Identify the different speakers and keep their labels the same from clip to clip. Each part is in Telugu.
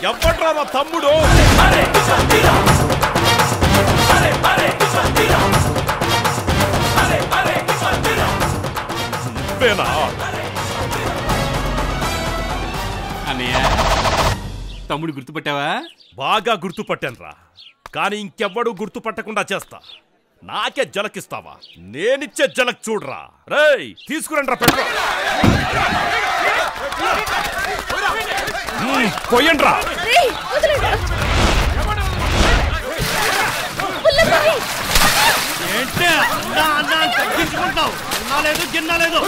Speaker 1: ఎవడ్రా నా తమ్ముడు? నువ్వేనా?
Speaker 2: అన్నయ్య తమ్ముడు గుర్తుపట్టావా?
Speaker 1: బాగా గుర్తుపట్టానురా, కానీ ఇంకెవ్వడు గుర్తుపట్టకుండా చేస్తా. నాకే జలకిస్తావా? నేనిచ్చే జలక్ చూడరా. రేయ్ తీసుకురండి రా పెట్రోల్. పోయండ్రా.
Speaker 2: ఏంటే తగ్గించుకుంటావు? తిన్నాలేదు గిన్నాలేదు.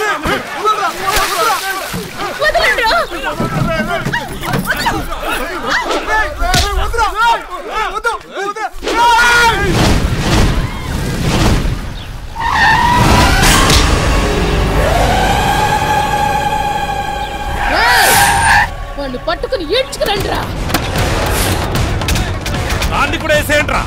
Speaker 3: వాళ్ళు పట్టుకుని ఏడ్చుకురండిరా.
Speaker 1: దాన్ని కూడా వేసేయండిరా.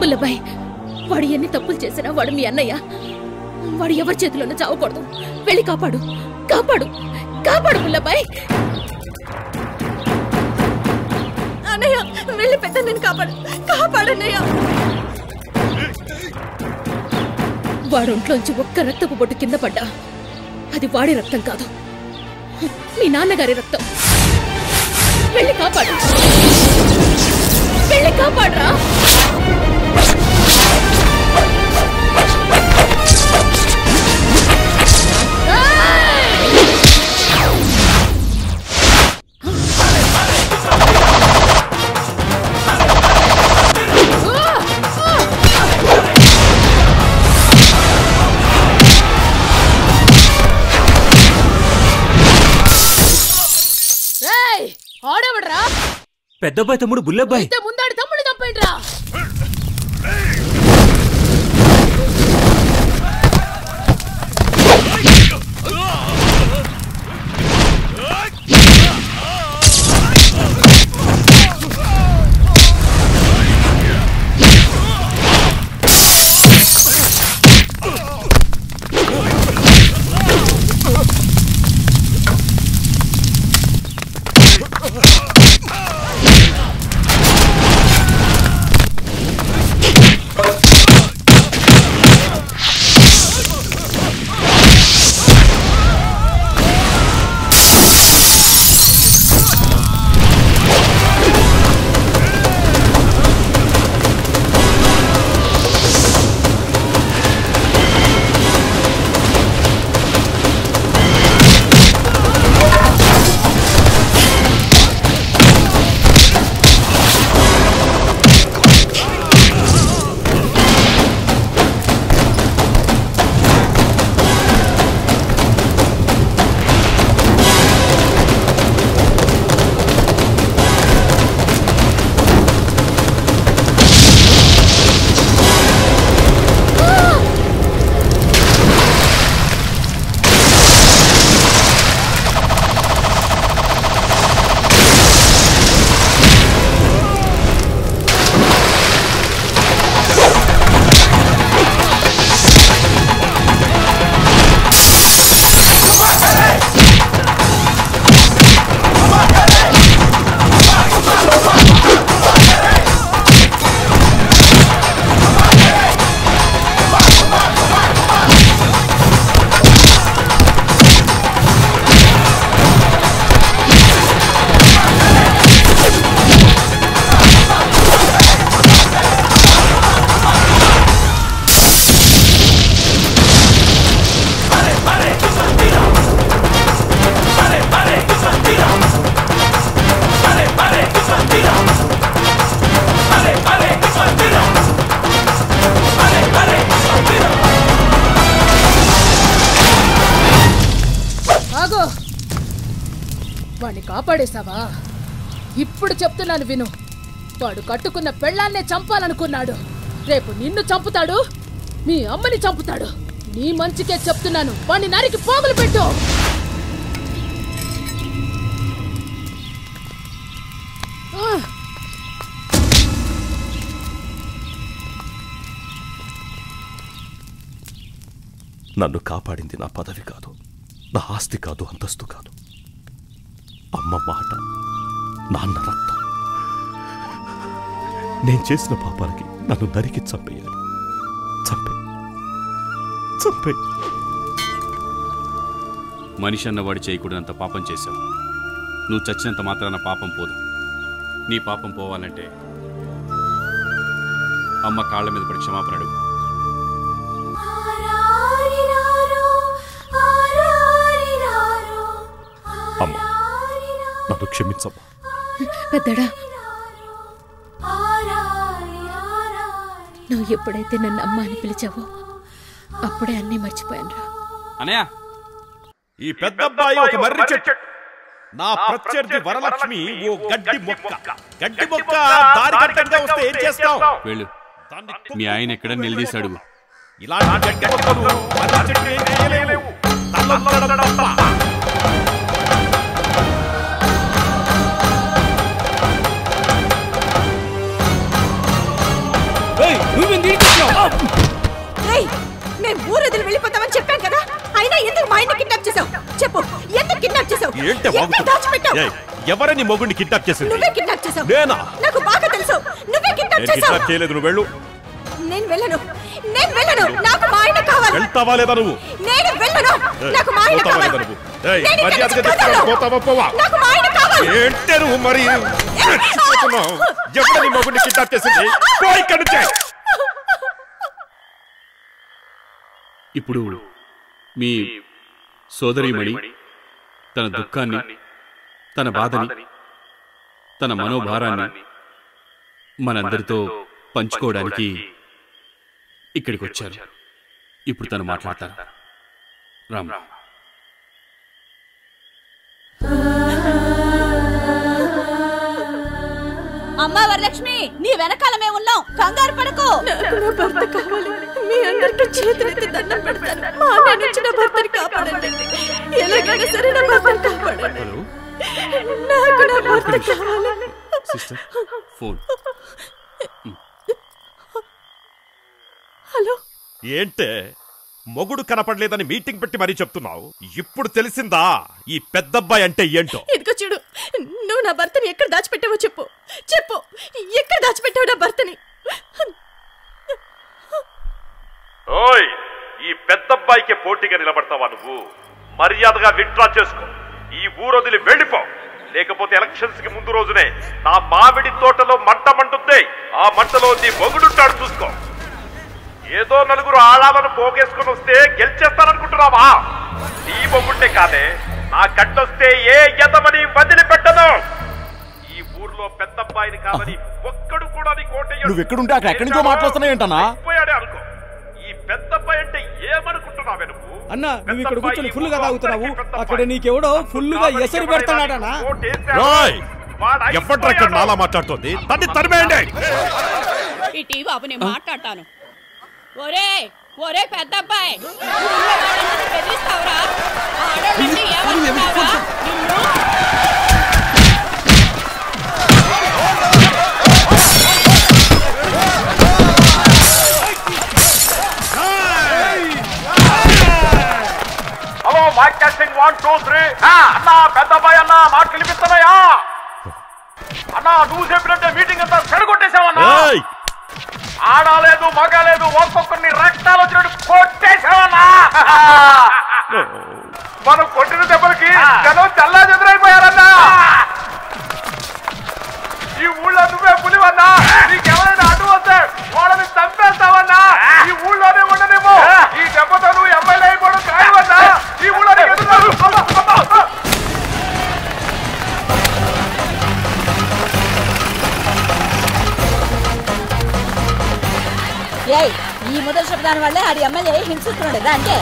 Speaker 3: ముల్లబాయ్, వాడు ఎన్ని తప్పులు చేసినా వాడు మీ అన్నయ్య. వాడు ఎవరి చేతిలోనూ చావకూడదు. వెళ్ళి కాపాడు, కాపాడు, కాపాడు ముల్లబాయ్. అన్నయ్య వెళ్ళి పెద్ద కాపాడు, కాపాడన్నయ్య. వాడు ఒంట్లోంచి ఒక్క రక్తపు బొట్టు కింద పడ్డా అది వాడి రక్తం కాదు, మీ నాన్నగారి రక్తం. వెళ్ళి కాపాడు, వెళ్ళి కాపాడరా. ఆడవడ్రా
Speaker 2: పెద్దబ్బాయి తమ్ముడు బుల్లబ్బాయి.
Speaker 3: ముందాడు తమ్ముడు చంపేంట్రా.
Speaker 4: వాణ్ణి కాపాడేశావా? ఇప్పుడు చెప్తున్నాను విను. వాడు కట్టుకున్న పెళ్ళాన్నే చంపాలనుకున్నాడు. రేపు నిన్ను చంపుతాడు, మీ అమ్మని చంపుతాడు. నీ మంచికే చెప్తున్నాను, వాణ్ణి నరికి పోగులు పెట్టు.
Speaker 1: నన్ను కాపాడింది నా పదవి కాదు, నా ఆస్తి కాదు, అంతస్తు కాదు. అమ్మ మాట, నాన్న రక్తం. నేను చేసిన పాపాలకి నన్ను నరికి చంపేయాలి. చంపే
Speaker 2: మనిషి అన్నవాడు చేయకూడదంత పాపం చేశావు. నువ్వు చచ్చినంత మాత్రాన పాపం పోదు. నీ పాపం పోవాలంటే అమ్మ కాళ్ళ మీద పడి క్షమాపణ అడుగు.
Speaker 1: అమ్మ, నన్ను క్షమించమ్మా.
Speaker 3: పెద్దడా, నువ్వు ఎప్పుడైతే నన్ను అమ్మ అని పిలిచావో అప్పుడే అన్నీ మర్చిపోయానురా.
Speaker 2: అనయ్య,
Speaker 1: ఈ పెద్దబ్బాయి ఒక మర్రి చెట్టు. నా ప్రత్యర్థి వరలక్ష్మి ఓ గడ్డి మొక్క దారి కట్టంగా వస్తే ఏం చేస్తావు?
Speaker 2: వెళ్ళు, మీ ఆయన ఎక్కడ నిలదీశాడు.
Speaker 1: ఇలాంటి గడ్డి మొక్కలు మర్రి చెట్టు ఏం చేయలేవు.
Speaker 5: నేను ఊరొదిలి వెళ్ళిపోతామని చెప్పాను కదా, అయినా ఎందుకు మా ఆయన కిడ్నాప్ చేసావు? చెప్పు, ఎందుకు కిడ్నాప్ చేసావు?
Speaker 1: ఎవరని మొగుడిని కిడ్నాప్ చేసింది?
Speaker 5: నువ్వే కిడ్నాప్ చేసావు.
Speaker 1: నేనా?
Speaker 5: నాకు బాగా తెలుసు, నువ్వే కిడ్నాప్ చేసావు.
Speaker 1: కిడ్నాప్ చేయలేదు, నువ్వు వెళ్ళు.
Speaker 5: నేను వెళ్ళను. నాకు మా ఆయన కావాలి.
Speaker 1: వెళ్తావా లేదా నువ్వు?
Speaker 5: నేను వెళ్ళను. నాకు మా ఆయన కావాలి. నాకు మా ఆయన కావాలి.
Speaker 1: ఏంటే నువ్వు మరి ఎవరని మొగుడిని కిడ్నాప్ చేసింది?
Speaker 2: ఇప్పుడు మీ సోదరీమణి తన దుఃఖాన్ని, తన బాధని, తన మనోభారాన్ని మనందరితో పంచుకోవడానికి ఇక్కడికి వచ్చారు. ఇప్పుడు తను మాట్లాడతారు. రామ్,
Speaker 5: అమ్మా వరలక్ష్మి, నీ వెనకాల మేము ఉన్నాం, కంగారు పడకు. నాకు నా భర్త కావాలి. మీ అందరికీ చేతులెత్తి దండం పెడతాను. మా అన్న నుంచి నా భర్తని కాపాడండి. ఎలాగైనా సరే నా భర్తని కాపాడండి. నాకు నా భర్త కావాలి.
Speaker 2: Sister, phone.
Speaker 5: హలో.
Speaker 1: ఏంటే మొగుడు కనపడలేదని మీటింగ్ పెట్టి మరీ చెప్తున్నావు? ఇప్పుడు తెలిసిందా ఈ పెద్దబ్బాయి అంటే ఏంటో?
Speaker 5: ఇదిగో చూడు, నువ్వు నా భర్తని ఎక్కడ దాచిపెట్టావో చెప్పు. ఎక్కడ దాచిపెట్టావు నా భర్తని?
Speaker 1: ఓయ్, ఈ పెద్దబ్బాయికి పోటీగా నిలబడతావా నువ్వు? మర్యాదగా విత్డ్రా చేసుకో. ఈ ఊరొదిలి వెళ్ళిపో, లేకపోతే ఎలక్షన్స్ కి ముందు రోజునే నా మామిడి తోటలో మంట మంటుంది. ఆ మంటలో నీ మొగుడుంటాడు, చూసుకో. ఏదో నలుగురు ఆడాలను పోగేసుకుని వస్తే గెలిచేస్తాననుకుంటున్నావా? నీ మొగుంటే కాదే, నా గడ్డొస్తే ఏ ఎదమని వదిలిపెట్టను. ఈ ఊర్లో పెద్దబ్బాయిని కాదని ఒక్కడు కూడా నీ కోటయ్య.
Speaker 6: నువ్వు ఎక్కడుంటే అక్కడ ఎక్కడి నుంచో మాట్లాడుతున్నాయంటనా?
Speaker 1: పోయాడే అనుకో. ఈ పెద్దబ్బాయి అంటే ఏమనుకుంటున్నావే నువ్వు?
Speaker 6: అన్నా, నువ్వు ఇక్కడ కూర్చొని ఫుల్ గా తాగుతున్నావు, అక్కడ నీకెవడో ఫుల్ గా ఎసరు పెడతాడనా?
Speaker 1: ఎప్పటిక్కడ నాలా మాట్లాడుతోంది, తన్ని తరిమేయండి.
Speaker 7: ఇటీ బాబు, నేను మాట్లాడతాను. ఒరే పెద్దబ్బాయి, బెదిరిస్తావురా? ఆడోళ్ళంటే ఏమనుకున్నావురా నిన్ను?
Speaker 1: Hello, mike testing 1 2 3. అన్నా, పెద్దబ్బాయి అన్నా, మాట వినిపిస్తున్నాయా? అన్నా, నువ్వు చెప్పినట్టే మీటింగ్ అంతా చెడగొట్టేశావన్నా. ఆడలేదు, మగలేదు, ఒక్కొక్కరిని రక్తాలు వచ్చినట్టు కొట్టేశావన్నా. మనం కొట్టిన దెబ్బలకి జనం చల్లా చెదురైపోయారన్నా. ఈ ఊళ్ళో నువ్వే పులివన్నా. నీకెవరైనా అడ్డు వస్తే వాళ్ళని చంపేస్తావన్నా. ఈ ఊళ్ళోనే ఉండనేమో. ఈ దెబ్బతో నువ్వు ఎమ్మెల్యే అయిపోవడం ఖాయమన్నా. ఈ ఊళ్ళో
Speaker 5: ఈ మొదటి శబ్దాన్ని వల్లే ఆడి ఎమ్మెల్యే హింసిస్తున్నాడు కదా అంటే.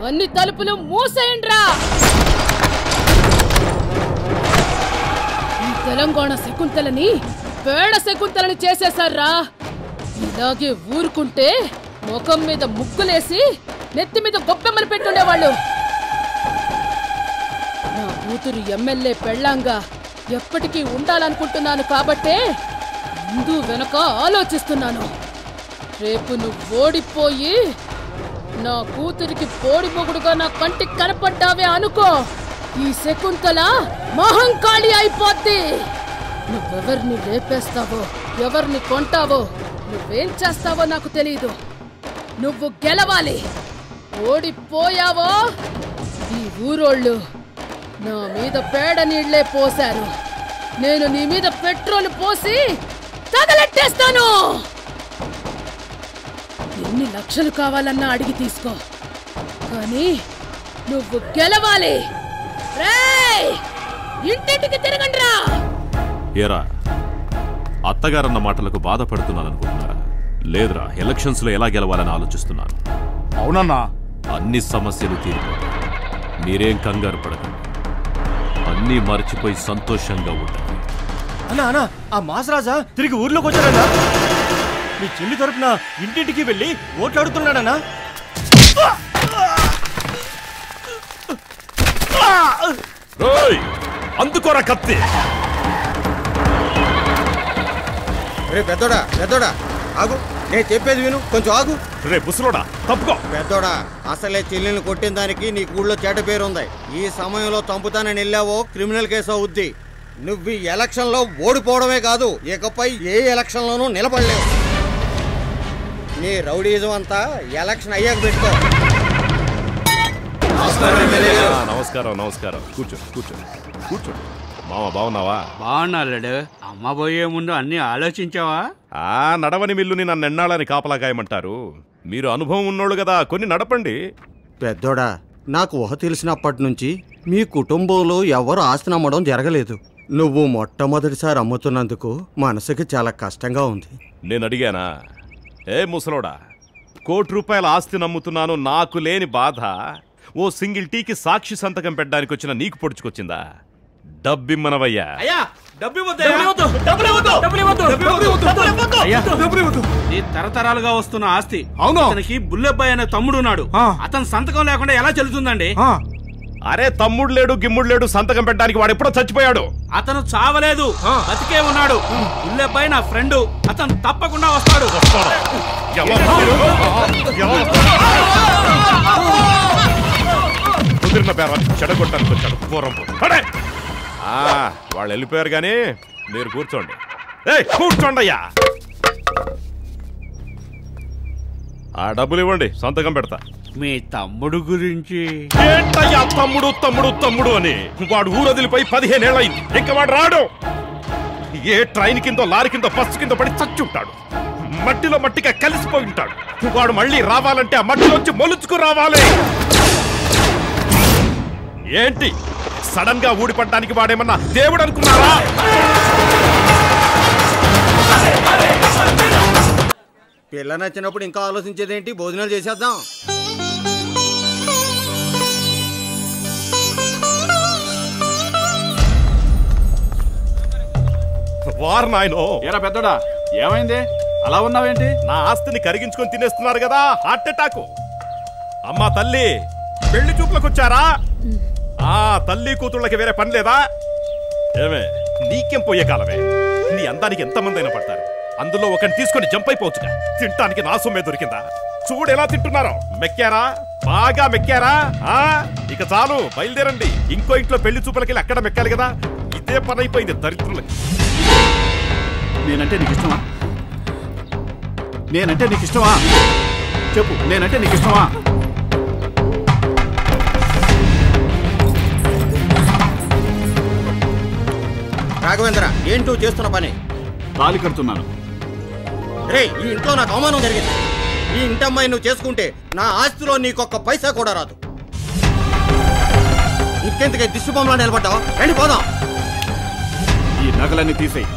Speaker 4: అన్ని తలుపులు మూసేయండ్రా. ఈ తెలంగాణ శకుంతలని పేడ శకుంతలని చేసేశారా. ఇలాగే ఊరుకుంటే ముఖం మీద ముగ్గులేసి నెత్తి మీద గొప్పెమ్మలు పెట్టుండేవాళ్ళు. నా కూతురు ఎమ్మెల్యే పెళ్ళాంగా ఎప్పటికీ ఉండాలనుకుంటున్నాను కాబట్టే ముందు వెనక ఆలోచిస్తున్నాను. రేపు నువ్వు ఓడిపోయి నా కూతురికి పోడి మొగుడుగా నా కంటికి కనపడ్డావే అనుకో, ఈ శకుంతల మహంకాళి అయిపోద్ది. నువ్వెవర్ని లేపేస్తావో, ఎవరిని కొంటావో, నువ్వేం చేస్తావో నాకు తెలీదు. నువ్వు గెలవాలి. ఓడిపోయావో ఈ ఊరోళ్ళు నా మీద పేడ నీళ్లే పోశారు. నేను నీ మీద పెట్రోల్ పోసి తగలెట్టేస్తాను. ఎన్ని లక్షలు కావాలన్నా అడిగి తీసుకో, కానీ నువ్వు గెలవాలి. రేయ్, ఇంటింటికి తిరగండ్రా.
Speaker 1: ఏరా, అత్తగారన్న మాటలకు బాధపడుతున్నాననుకుంటున్నారా? లేదురా, ఎలక్షన్స్ లో ఎలా గెలవాలని ఆలోచిస్తున్నాను.
Speaker 8: అవునన్నా,
Speaker 1: అన్ని సమస్యలు తీరిపోతాయి. మీరేం కంగారు పడకండి, అన్నీ మర్చిపోయి సంతోషంగా ఉండండి.
Speaker 8: అన్నా అన్నా, ఆ మాసరాజా తిరిగి ఊర్లోకి వచ్చాడన్నా. మీ చెల్లి తరపున ఇంటింటికి వెళ్ళి ఓట్లు అడుగుతున్నాడన్నా.
Speaker 1: అందుకోరా కత్తి.
Speaker 9: రే పెద్దోడా, పెద్దోడా ఆగు, నేను చెప్పేది విను, కొంచెం ఆగు.
Speaker 1: రే బుసలోడా, తప్పుకో.
Speaker 9: పెద్దోడా, అసలే చెల్లెల్ని కొట్టిన దానికి నీ ఊళ్ళో చెడ్డ పేరు ఉంది. ఈ సమయంలో చంపుతానని వెళ్ళావో క్రిమినల్ కేసు అవుద్ది. నువ్వు ఈ ఎలక్షన్ లో ఓడిపోవడమే కాదు, ఇకపై ఏ ఎలక్షన్ లోనూ నిలబడలేవు. నీ రౌడీజం అంతా ఎలక్షన్ అయ్యాక పెట్టుకో.
Speaker 1: నమస్కారం. నమస్కారం. కూర్చో కూర్చో కూర్చో. మామ బాగున్నావా?
Speaker 10: బాగున్నాడు. అమ్మ పోయే ముందు అన్ని ఆలోచించావా?
Speaker 1: నడవని మిల్లుని నన్ను ఎన్నాళ్ళని కాపలా కాయమంటారు. మీరు అనుభవం ఉన్నోళ్ళు కదా, కొన్ని నడపండి.
Speaker 9: పెద్దోడా, నాకు ఊహ తెలిసినప్పటి నుంచి మీ కుటుంబంలో ఎవరు ఆస్తి అమ్మడం జరగలేదు. నువ్వు మొట్టమొదటిసారి అమ్ముతున్నందుకు మనసుకి చాలా కష్టంగా ఉంది.
Speaker 1: నేను అడిగానా? ఏ ముసలోడా, ₹1,00,00,000 ఆస్తి నమ్ముతున్నాను, నాకు లేని బాధ ఓ సింగిల్ టీకి సాక్షి సంతకం పెట్టడానికి వచ్చిన నీకు పొడుచుకొచ్చిందా? డబ్బిమ్మనవయ్యా.
Speaker 10: నీ తరతరాలుగా వస్తున్న ఆస్తి. అవును, అతనికి బుల్లెబ్బాయి అనే తమ్ముడు ఉన్నాడు. అతను సంతకం లేకుండా ఎలా చెల్లుతుందండి?
Speaker 1: అరే, తమ్ముడు లేడు గిమ్ముడు లేడు, సంతకం పెట్టడానికి వాడు ఎప్పుడో చచ్చిపోయాడు.
Speaker 10: అతను చావలేదు, బతికే ఉన్నాడు. బుల్లెబ్బాయి నా ఫ్రెండ్, అతను తప్పకుండా వస్తాడు.
Speaker 1: కుదిరిన పేరు చెడగొట్టడానికి వచ్చాడు పూర్వం. వాళ్ళు వెళ్ళిపోయారు గానీ మీరు కూర్చోండి. కూర్చోండి అయ్యా. ఆ డబ్బులు ఇవ్వండి, సంతకం పెడతా.
Speaker 10: మీ తమ్ముడు గురించి
Speaker 1: ఏంటయ్యా తమ్ముడు తమ్ముడు తమ్ముడు అని? వాడు ఊరొదిలిపోయి 15 ఏళ్ళయింది. ఇంకా వాడు రాడు. ఏ ట్రైన్ కిందో లారీ కిందో బస్సు కిందో పడి చచ్చుంటాడు. మట్టిలో మట్టిగా కలిసిపోయి ఉంటాడు. వాడు మళ్ళీ రావాలంటే ఆ మట్టిలోంచి మొలుచుకు రావాలి. ఏంటి సడన్ గా ఊడిపడడానికి వాడేమన్నా దేవుడు అనుకున్నారా?
Speaker 9: పిల్ల నచ్చినప్పుడు ఇంకా ఆలోచించేదేంటి? భోజనాలు చేసేద్దాం.
Speaker 1: వారు నాయనో.
Speaker 2: ఏరా పెద్దోడా, ఏమైంది అలా ఉన్నావేంటి?
Speaker 1: నా ఆస్తిని కరిగించుకొని తినేస్తున్నారు కదా, హార్ట్ అటాక్. అమ్మా తల్లి, పెళ్లి చూపులకు వచ్చారా? తల్లి కూతుళ్ళకి వేరే పని లేదా? ఏమే, నీకేం పోయే కాలమే. నీ అందానికి ఎంతమంది అయినా పడతారు. అందులో ఒకరిని తీసుకొని జంప్ అయిపోవచ్చుగా. తింటానికి నా సొమ్మే దొరికిందా? చూడు ఎలా తింటున్నారో. మెక్కారా? బాగా మెక్కారా? ఇక చాలు, బయలుదేరండి. ఇంకో ఇంట్లో పెళ్లి చూపులకి అక్కడ మెక్కాలి కదా. ఇదే పని అయిపోయింది దరిద్రులకి.
Speaker 2: నేనంటే నీకు ఇష్టమా? నేనంటే నీకు ఇష్టమా? చెప్పు, నేనంటే నీకు ఇష్టమా?
Speaker 9: రాఘవేంద్ర, ఏంటో చేస్తున్న పని?
Speaker 2: తాళి కడుతున్నాను.
Speaker 9: రే, ఈ ఇంట్లో నాకు అవమానం జరిగింది. ఈ ఇంటమ్మాయి నువ్వు చేసుకుంటే నా ఆస్తిలో నీకొక్క పైసా కూడా రాదు. ఇంకెందుకే దిష్టిబొమ్మలా నిలబడ్డావు? రండి పోదాం.
Speaker 2: ఈ నగలన్నీ తీసేయి.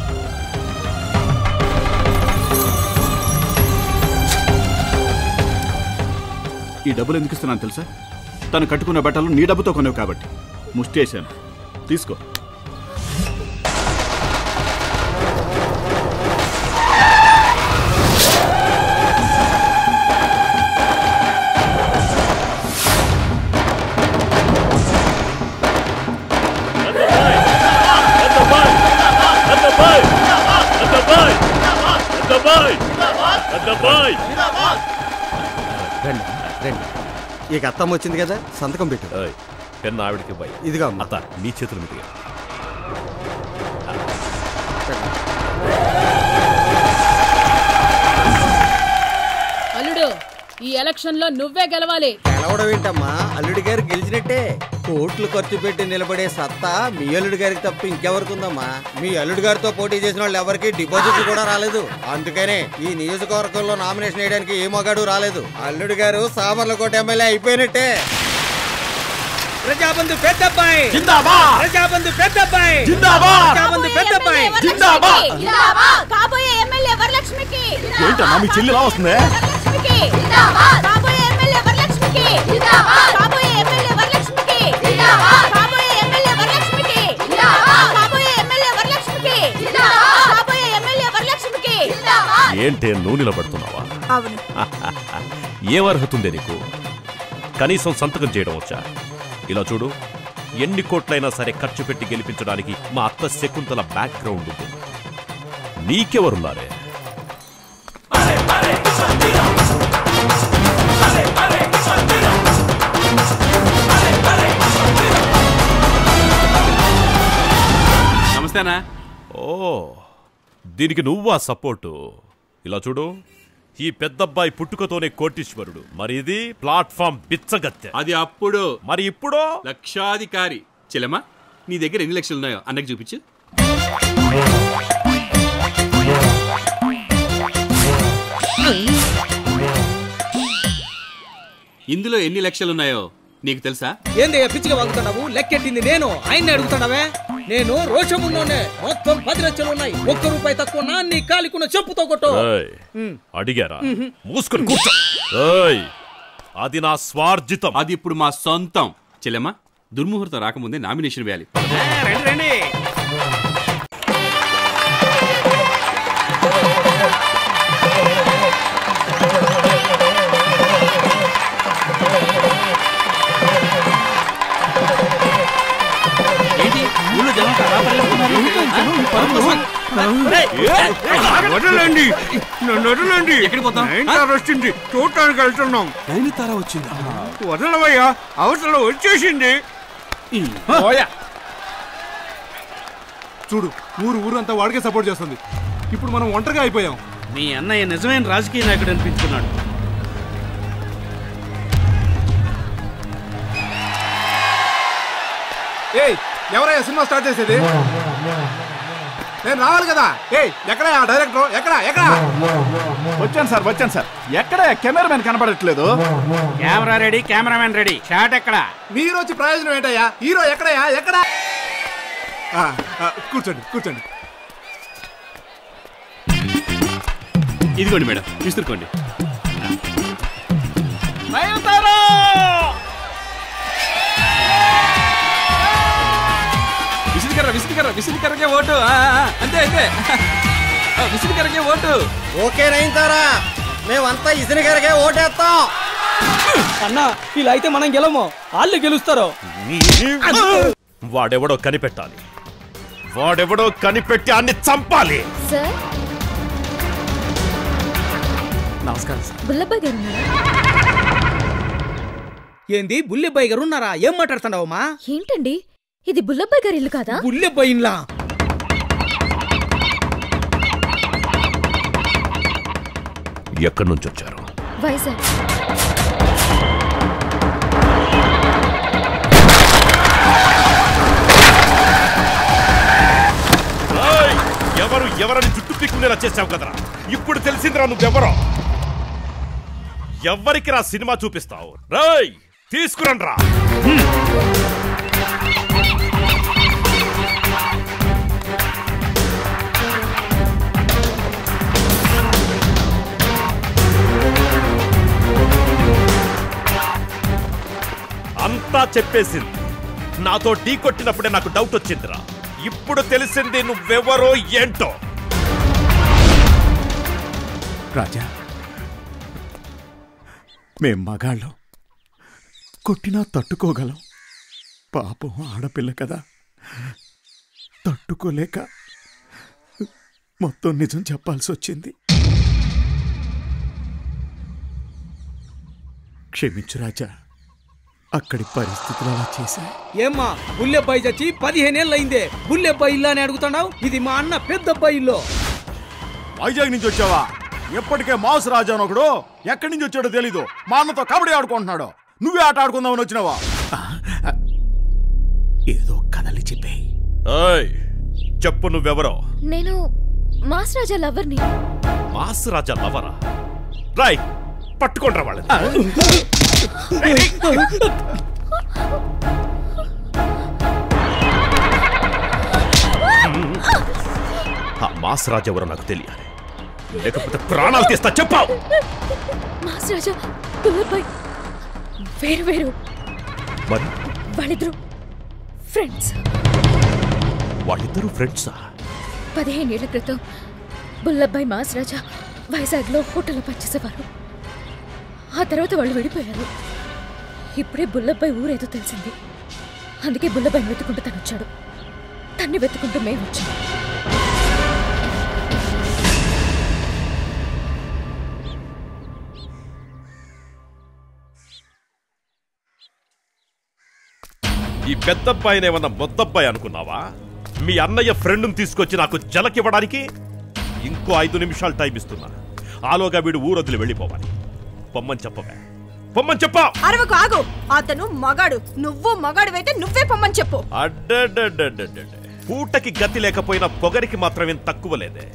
Speaker 2: ఈ డబ్బులు ఎందుకు ఇస్తున్నాను తెలుసా?
Speaker 11: తను కట్టుకున్న బట్టలు నీ డబ్బుతో కొనేవు కాబట్టి ముష్టేశాను. తీసుకో.
Speaker 9: రండి రండి. ఇక అత్తమ్మ వచ్చింది కదా, సంతకం పెట్టు.
Speaker 1: పెన్ను ఆవిడికి పోయి.
Speaker 9: ఇదిగా
Speaker 1: అత్త, నీ చేతులు మీదుగా.
Speaker 4: అల్లుడు, ఈ ఎలక్షన్ లో నువ్వే గెలవాలి.
Speaker 9: గెలవడం ఏంటమ్మా, అల్లుడి గారు గెలిచినట్టే. కోట్లు ఖర్చు పెట్టి నిలబడే సత్తా మీ అల్లుడి గారికి తప్ప ఇంకెవరికి ఉందమ్మా? మీ అల్లుడి గారితో పోటీ చేసిన వాళ్ళు ఎవరికి డిపాజిట్లు కూడా రాలేదు. అందుకనే ఈ నియోజకవర్గంలో నామినేషన్ వేయడానికి ఏ మగాడు రాలేదు. అల్లుడి గారు సామర్లకోట ఎమ్మెల్యే అయిపోయినట్టే.
Speaker 6: ప్రజాబంధు పెద్దబ్బాయి
Speaker 11: జిందాబాద్!
Speaker 6: ప్రజాబంధు పెద్దబ్బాయి
Speaker 11: జిందాబాద్!
Speaker 6: ప్రజాబంధు పెద్దబ్బాయి
Speaker 11: జిందాబాద్!
Speaker 5: కాబోయే ఎమ్మెల్యే వరలక్ష్మికి.
Speaker 11: ఏంటమ్మా మీ చెల్లి ఎలా వస్తుంది?
Speaker 5: కాబోయే ఎమ్మెల్యే వరలక్ష్మికి. కాబోయే ఎమ్మెల్యే వరలక్ష్మికి. కాబోయే ఎమ్మెల్యే వరలక్ష్మికి. కాబోయే ఎమ్మెల్యే వరలక్ష్మికి. కాబోయే ఎమ్మెల్యే వరలక్ష్మికి.
Speaker 1: ఏంటే నువ్వు నిలబడుతున్నావా?
Speaker 5: అవును.
Speaker 1: ఏం అర్హత ఉంది నీకు? కనీసం సంతకం చేయడం వచ్చా? ఇలా చూడు, ఎన్ని కోట్లైనా సరే ఖర్చు పెట్టి గెలిపించడానికి మా అత్త శకుంతల బ్యాక్గ్రౌండ్ ఉంది. నీకెవరున్నారే?
Speaker 2: నమస్తేనా.
Speaker 1: ఓ, దీనికి నువ్వా సపోర్టు? ఇలా చూడు, ఈ పెద్దబ్బాయి పుట్టుకతోనే కోటీశ్వరుడు. మరి ఇది ప్లాట్ఫామ్ బిచ్చగత్తె.
Speaker 2: అది అప్పుడు.
Speaker 1: మరి ఇప్పుడు
Speaker 2: లక్షాధికారి. చెల్లెమ్మా, నీ దగ్గర ఎన్ని లక్షలు ఉన్నాయో అన్నకి చూపించు. ఇందులో ఎన్ని లక్షలు ఉన్నాయో నీకు తెలుసా?
Speaker 6: ఏంది పిచ్చిగా వాగుతున్నావు? లెక్కెట్టింది నేను, ఆయన్ని అడుగుతున్నావే? నేను రోషమున్నోనే. మొత్తం 10 లక్షలు ఉన్నాయి. 1 రూపాయి తక్కువ నా నీ కాలికున్న చెప్పుతో కొట్టు.
Speaker 1: అడిగారా? మూసుకొని కూర్చో. అది నా స్వార్జితం.
Speaker 2: అది ఇప్పుడు మా సొంతం. చెల్లెమ్మా, దుర్ముహూర్తం రాకముందే నామినేషన్ వేయాలి.
Speaker 6: రండి రండి.
Speaker 2: ఏంటి ఊళ్ళో జనం
Speaker 10: వదలండి, నన్ను వదలండి.
Speaker 2: ఎక్కడికి పోతాం?
Speaker 10: వచ్చింది, చూడటానికి వెళ్తున్నాం.
Speaker 2: నైనితార వచ్చిందా?
Speaker 10: వదలవయ్యా, అవసరం వచ్చేసింది.
Speaker 11: చూడు, ఊరంతా వాడికే సపోర్ట్ చేస్తుంది. ఇప్పుడు మనం ఒంటరిగా అయిపోయాం.
Speaker 10: మీ అన్నయ్య నిజమైన రాజకీయ నాయకుడు అనిపించుకున్నాడు.
Speaker 11: ఏయ్, ఎవరయ్యా సినిమా స్టార్ట్ చేసేది? నేను రావాలి కదా. ఎక్కడ డైరెక్టర్? ఎక్కడ? వచ్చాను సార్. ఎక్కడ కెమెరామెన్ కనపడట్లేదు?
Speaker 10: Camera ready, cameraman ready. Shot ఎక్కడ?
Speaker 11: మీరు వచ్చి ప్రయోజనం ఏంటయ్యా? హీరో ఎక్కడయ్యా? ఎక్కడ? కూర్చోండి.
Speaker 2: ఇదిగోండి మేడం, విసురుకోండి. విసిరికర్రకే ఓటు. అంతే. విసిరికర్రకే ఓటు.
Speaker 9: ఓకే నైన్తారా, మేమంతా ఇసిరికరకే ఓటేస్తాం.
Speaker 6: అన్నా, ఇలా అయితే మనం గెలము, వాళ్ళు గెలుస్తారు.
Speaker 1: వాడెవడో కనిపెట్టి అన్ని చంపాలి.
Speaker 3: సార్,
Speaker 6: నమస్కారం సార్.
Speaker 3: బుల్లబ్బాయి గారు ఉన్నారా?
Speaker 6: ఏంది బుల్లెబ్బాయి గారు ఉన్నారా? ఏం మాట్లాడుతున్నావమ్మా?
Speaker 3: ఏంటండి, ఇది బుల్లబ్బాయి గారి ఇల్లు కాదా?
Speaker 6: బుల్లెబ్బాయి ఇల్లా?
Speaker 1: ఎక్కడి నుంచి వచ్చారు?
Speaker 3: వైజాగ్.
Speaker 1: ఎవరని జుట్టు పిక్కునేలా చేసావు కదరా. ఇప్పుడు తెలిసిందిరా నువ్వెవరో. ఎవరికి రా సినిమా చూపిస్తావు? రేయ్, తీసుకురండి రా. చెప్పేసింది. నాతో ఢీ కొట్టినప్పుడే నాకు డౌట్ వచ్చిందిరా. ఇప్పుడు తెలిసింది నువ్వెవరో ఏంటో.
Speaker 11: రాజా, మేం మగాళ్ళం, కొట్టినా తట్టుకోగలం. పాపం ఆడపిల్ల కదా, తట్టుకోలేక మొత్తం నిజం చెప్పాల్సి వచ్చింది. క్షమించు రాజా, అక్కడి పరిస్థితులు అలా చేశా.
Speaker 6: ఏమ్మా, బుల్లెబ్బాయి చచ్చి 15 ఏళ్ళయిందే. బుల్లెబ్బాయి ఇల్లు అని అడుగుతున్నావు? ఇది మా అన్న పెద్దబ్బాయి ఇల్లు.
Speaker 11: వైజాగ్ నుంచి వచ్చావా? ఎప్పటికే మాస్ రాజా ఒకడు ఎక్కడి నుంచి వచ్చాడో తెలీదు, మా అన్నతో కబడ్డీ ఆడుకుంటున్నాడు. నువ్వే ఆట ఆడుకుందామని వచ్చినావా? ఏదో కథలు చెప్పే.
Speaker 1: చెప్పు, నువ్వెవరో?
Speaker 3: నేను మాస్ రాజా లవర్ని.
Speaker 1: మాస్ రాజా లవరా? రాయ్, పట్టుకుంటారా వాళ్ళని. ఆ మాస్ రాజా ఎవరో నాకు తెలియాలి, లేకపోతే ప్రాణాలు తీస్తా. చెప్పావు.
Speaker 3: మాస్ రాజా బుల్లెబ్బాయి వేరు వేరు.
Speaker 1: మరి
Speaker 3: వాళ్ళిద్దరు ఫ్రెండ్స్.
Speaker 1: వాళ్ళిద్దరు ఫ్రెండ్సా?
Speaker 3: 15 ఏళ్ల క్రితం బుల్లబ్బాయి మాస్ రాజా వైజాగ్లో హోటల్లో పనిచేసేవారు. ఆ తర్వాత వాళ్ళు విడిపోయారు. ఇప్పుడే బుల్లబ్బాయి ఊరేదో తెలిసింది. అందుకే బుల్లబ్బాయిని వెతుకుంటూ తను వచ్చాడు. తన్ని వెతుకుంటూ మేము వచ్చాము.
Speaker 1: ఈ పెద్దబ్బాయినేమన్నా మొద్దబ్బాయి అనుకున్నావా? మీ అన్నయ్య ఫ్రెండ్ని తీసుకొచ్చి నాకు జలకివ్వడానికి ఇంకో 5 నిమిషాలు టైం ఇస్తున్నా. ఆలోగా వీడు ఊరొదిలి వెళ్ళిపోవాలి. పొమ్మని చెప్పవే, పొమ్మని చెప్పా.
Speaker 5: అరవకు, ఆగు. అతను మగాడు, నువ్వు మగాడువైతే నువ్వే పొమ్మని చెప్పు.
Speaker 1: పూటకి గతి లేకపోయినా పొగరికి మాత్రమేం తక్కువ లేదే.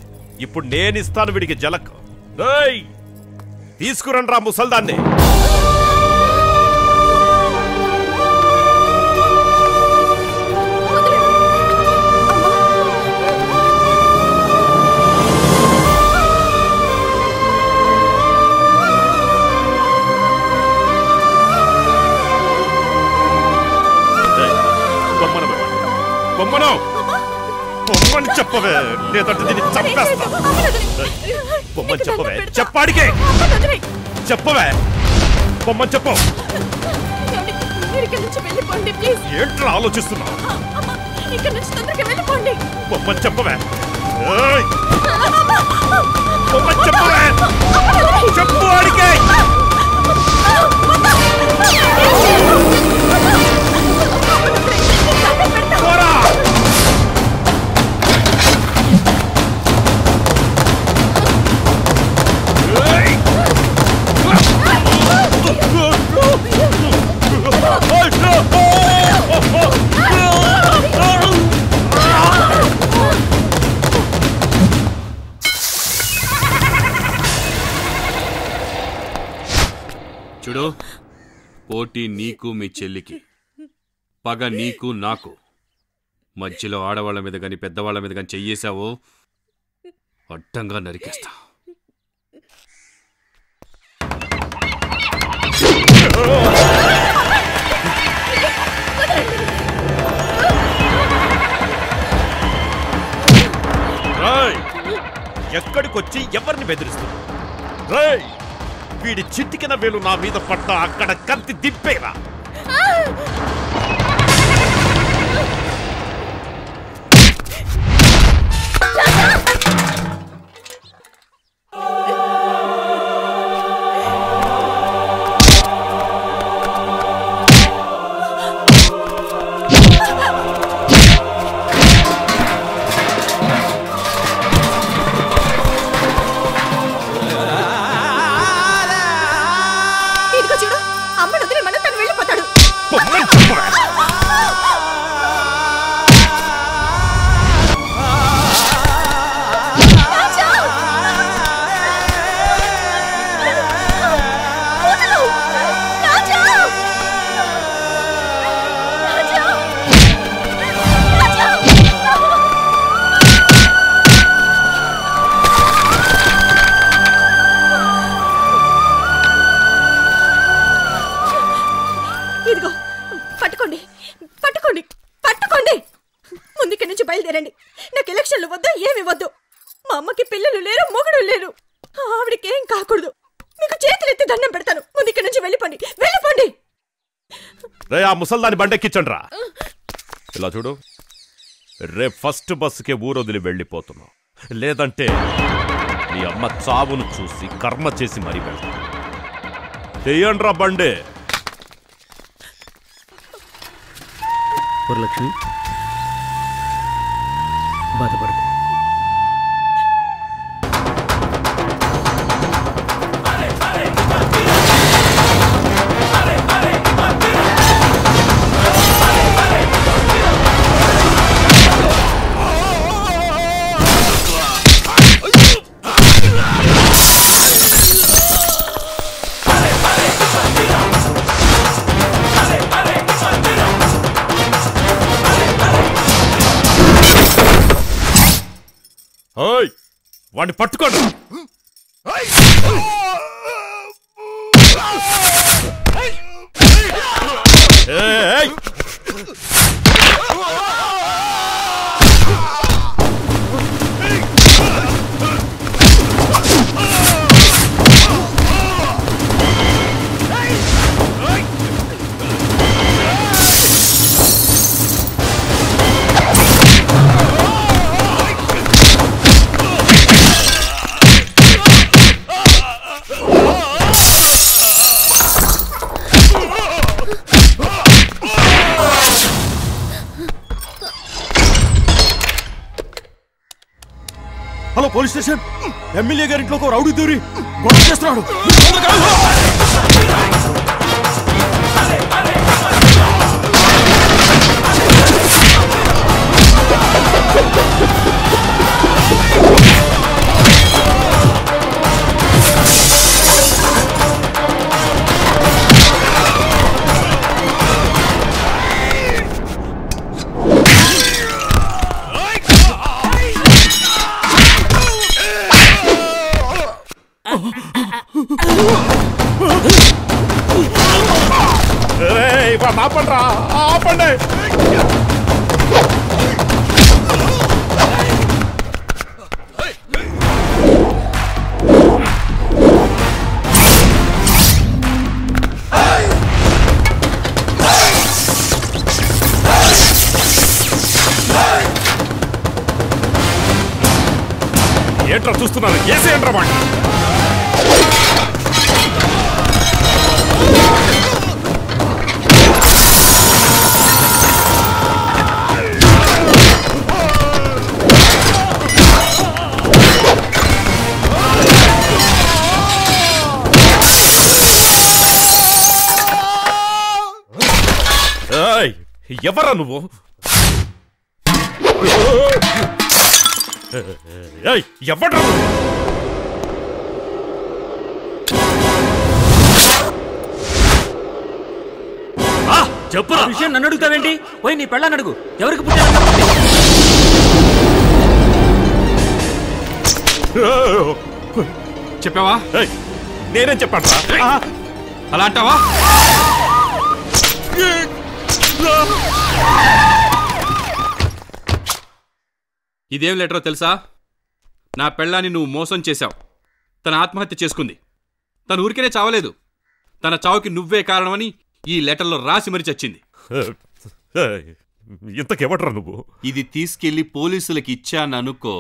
Speaker 1: ఇప్పుడు నేనిస్తాను వీడికి జలక్. తీసుకురండ్రా ముసల్దాన్ని. పొమ్మని చెప్పవే, లేదంటే దీన్ని చంపేస్తా. పొమ్మని చెప్పవే, చెప్పాడికే చెప్పవే, పొమ్మని చెప్పు. ఏంట్రా ఆలోచిస్తున్నావు? పొమ్మని చెప్పవే, పొమ్మని చెప్పవే, చెప్పు వాడికే.
Speaker 2: చూడు, పోటీ నీకు మీ చెల్లికి, పగ నీకు నాకు. మధ్యలో ఆడవాళ్ల మీద గాని పెద్దవాళ్ల మీద గాని చెయ్యేశావో అడ్డంగా నరికేస్తా.
Speaker 1: ఎక్కడికొచ్చి ఎవరిని బెదిరిస్తున్నా? వీడి చిట్టికిన వేలు నా మీద పడ్డా అక్కడ కత్తి దిప్పేరా.
Speaker 5: చూడు, అమ్మను వదిలి మన తను వెళ్ళిపోతాడు. బయలుదేరండి. నాకు ఎలక్షన్లు వద్దు, ఏమి వద్దు. మా అమ్మకి పిల్లలు లేరు, మొగుడు లేరు. ఆవిడకి ఏం కాకూడదు. మీకు చేతులెత్తి దండం పెడతాను. ముందు ఇక్కడి నుంచి వెళ్ళిపోండి, వెళ్ళిపోండి.
Speaker 1: ఆ ముసల్దాన్ని బండెక్కించండి రా. ఇలా చూడు, రేపు ఫస్ట్ బస్సుకే ఊరొదిలి వెళ్ళిపోతున్నావు. లేదంటే నీ అమ్మ చావును చూసి కర్మ చేసి మరీ వెళ్తా. చెయ్యండి రా బండే.
Speaker 6: వరలక్ష్మి, బాధపడకు.
Speaker 1: వాడిని పట్టుకోండి.
Speaker 11: హలో పోలీస్ స్టేషన్, ఎమ్మెల్యే గారి ఇంట్లో రౌడీ దూరి గొడవ చేస్తున్నాడు. ఆపండ్రా, ఆపండి.
Speaker 1: ఏంట్రా చూస్తున్నారు? ఏసేయండ్రా వాడిని. ఎవరా నువ్వు? ఎవడ్రా నువ్వు?
Speaker 8: చెప్పు. విషయం నన్ను అడుగుతావేంటి? పోయి నీ పెళ్ళాన్ని అడుగు. ఎవరికి పుట్టారు?
Speaker 2: చెప్పావా?
Speaker 1: నేనేం చెప్పాను?
Speaker 2: అలా అంటావా? ఇదేం లెటరో తెలుసా? నా పెళ్ళాన్ని నువ్వు మోసం చేశావు. తన ఆత్మహత్య చేసుకుంది. తను ఊరికేనే చావలేదు. తన చావుకి నువ్వే కారణమని ఈ లెటర్లో రాసి మరీ చచ్చింది.
Speaker 1: ఇంతకెవట్రా నువ్వు?
Speaker 2: ఇది తీసుకెళ్లి పోలీసులకి ఇచ్చాననుకో.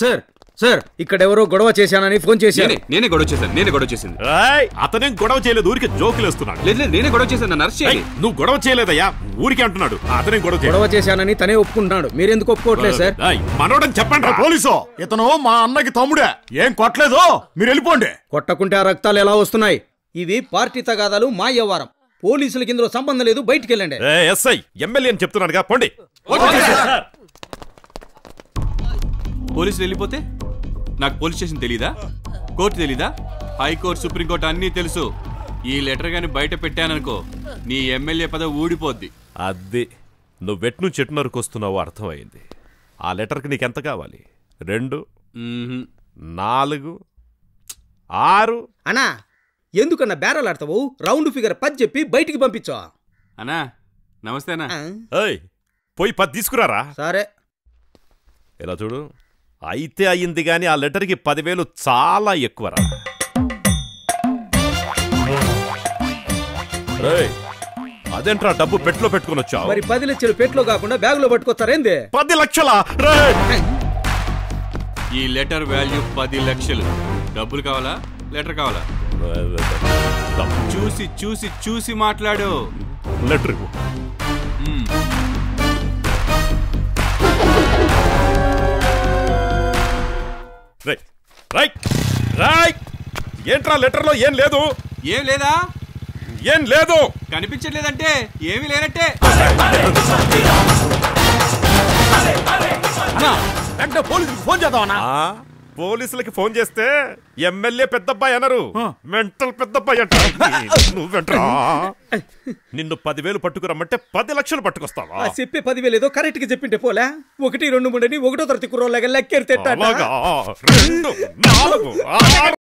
Speaker 6: సార్ సార్, ఇక్కడెవరో గొడవ చేశానని ఫోన్ చేశాను.
Speaker 2: నేనే గొడవ చేసింది.
Speaker 1: అతనేం గొడవ చేయలేదు, ఊరికి జోకులు వేస్తున్నాడు.
Speaker 2: లేదు, నేనే గొడవ చేశాను. నన్ను అరెస్ట్ చేయాలి.
Speaker 1: నువ్వు గొడవ చేయలేదయ్యా, ఊరికే అంటున్నాడు. అతనే
Speaker 6: గొడవ చేశానని తనే ఒప్పుకుంటున్నాడు. మీరెందుకు ఒప్పుకోవట్లేదు సార్?
Speaker 1: మనోడని చెప్పండి.
Speaker 11: పోలీసు, ఇతను మా అన్నకి తమ్ముడే. ఏం కొట్టలేదు, మీరు వెళ్ళిపోండి.
Speaker 6: కొట్టకుంటే ఆ రక్తాలు ఎలా వస్తున్నాయి? ఇవి పార్టీ తగాదాలు, మా వ్యవహారం. పోలీసులకి ఇందులో సంబంధం లేదు. బయటికి వెళ్ళండి.
Speaker 1: ఎస్ఐ ఎమ్మెల్యే అని చెప్తున్నాడుగా, పోండి.
Speaker 2: పోలీసులు వెళ్ళిపోతే నాకు పోలీస్ స్టేషన్ తెలీదా? కోర్టు తెలీదా? హైకోర్టు, సుప్రీంకోర్టు అన్నీ తెలుసు. ఈ లెటర్ గాని బయట పెట్టాననుకో, నీ ఎమ్మెల్యే పదవి ఊడిపోద్ది.
Speaker 1: అదే నువ్వెట్ నుంచి చెట్టు నరకు వస్తున్నావో అర్థమైంది. ఆ లెటర్కి నీకెంత కావాలి? 2, 4, 6.
Speaker 6: అన్నా, ఎందుకన్నా బేరాలాడతావు? రౌండ్ ఫిగర్ 10 చెప్పి బయటికి పంపించా.
Speaker 2: అన్నా నమస్తేనా.
Speaker 1: పోయి 10 తీసుకురారా.
Speaker 6: సరే.
Speaker 1: ఇలా చూడు, అయితే అయ్యింది గాని ఆ లెటర్కి 10,000 చాలా ఎక్కువరా. అదేంట్రా డబ్బు పెట్లో పెట్టుకుని వచ్చావు?
Speaker 6: మరి 10 లక్షలు పెట్లో కాకుండా బ్యాగులో పట్టుకొస్తారేంది?
Speaker 1: 10 లక్షలా?
Speaker 2: ఈ లెటర్ వాల్యూ 10 లక్షలు. డబ్బులు కావాలా లెటర్ కావాలా? చూసి చూసి చూసి మాట్లాడు.
Speaker 1: లెటర్ ఏంట్రా లెటర్లో ఏం లేదు?
Speaker 2: ఏం లేదా?
Speaker 1: ఏం లేదు
Speaker 2: కనిపించట్లేదంటే ఏమీ లేనట్టే.
Speaker 11: పోలీసులకు ఫోన్ చేద్దామన్నా?
Speaker 1: పోలీసులకి ఫోన్ చేస్తే ఎమ్మెల్యే పెద్దబ్బాయి అనరు, మెంటల్ పెద్దబ్బాయి అంట. నువ్వెంట్రా? నిన్ను 10,000 పట్టుకురమ్మంటే 10 లక్షలు పట్టుకొస్తావా?
Speaker 6: చెప్పే 10,000 ఏదో కరెక్ట్ గా చెప్పింటే పోలే. 1, 2, 3 అని 1వ తరగతి కుర్రోళ్ళగా లెక్కెడితే